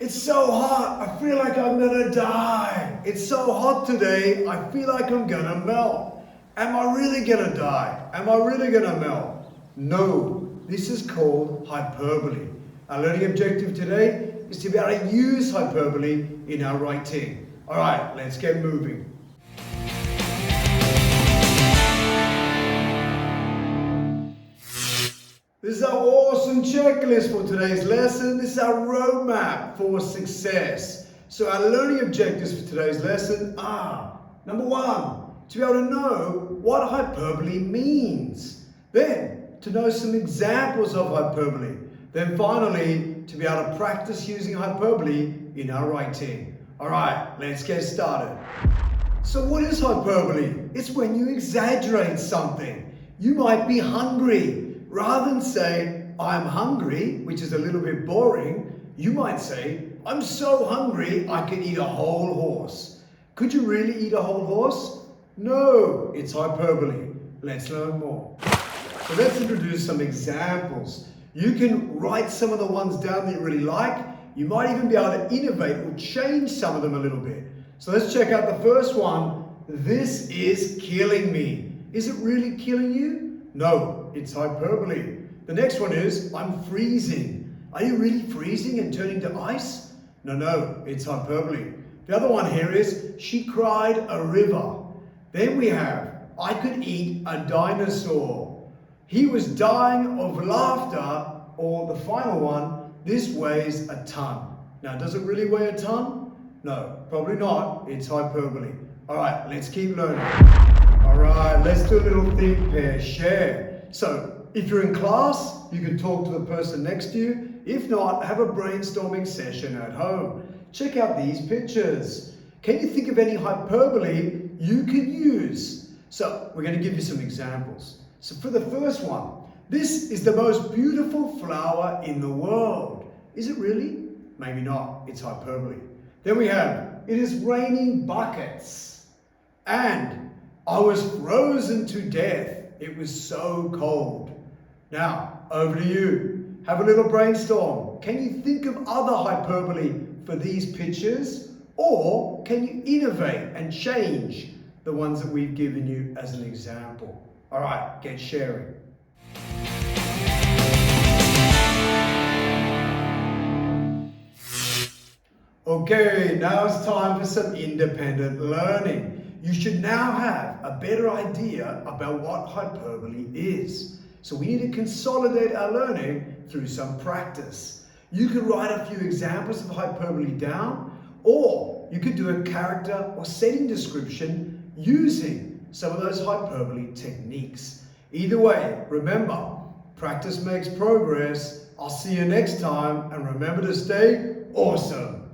It's so hot, I feel like I'm gonna die. It's so hot today, I feel like I'm gonna melt. Am I really gonna die? Am I really gonna melt? No, this is called hyperbole. Our learning objective today is to be able to use hyperbole in our writing. All right, let's get moving. This is our awesome checklist for today's lesson. This is our roadmap for success. So our learning objectives for today's lesson are, number one, to be able to know what hyperbole means. Then, to know some examples of hyperbole. Then finally, to be able to practice using hyperbole in our writing. All right, let's get started. So what is hyperbole? It's when you exaggerate something. You might be hungry. Rather than say, I'm hungry, which is a little bit boring, you might say, I'm so hungry I could eat a whole horse. Could you really eat a whole horse? No, it's hyperbole. Let's learn more. So let's introduce some examples. You can write some of the ones down that you really like. You might even be able to innovate or change some of them a little bit. So let's check out the first one. This is killing me. Is it really killing you? No, it's hyperbole. The next one is, I'm freezing. Are you really freezing and turning to ice? No, it's hyperbole. The other one here is, she cried a river. Then we have, I could eat a dinosaur. He was dying of laughter. Or the final one, this weighs a ton. Now, does it really weigh a ton? No, probably not. It's hyperbole. All right, let's keep learning. All right, let's do a little think, pair, share. So, if you're in class, you can talk to the person next to you. If not, have a brainstorming session at home. Check out these pictures. Can you think of any hyperbole you could use? So, we're going to give you some examples. So, for the first one, this is the most beautiful flower in the world. Is it really? Maybe not. It's hyperbole. Then we have, it is raining buckets. And I was frozen to death. It was so cold. Now, over to you. Have a little brainstorm. Can you think of other hyperbole for these pictures? Or can you innovate and change the ones that we've given you as an example? All right, get sharing. Okay, now it's time for some independent learning. You should now have a better idea about what hyperbole is. So we need to consolidate our learning through some practice. You could write a few examples of hyperbole down, or you could do a character or setting description using some of those hyperbole techniques. Either way, remember, practice makes progress. I'll see you next time, and remember to stay awesome.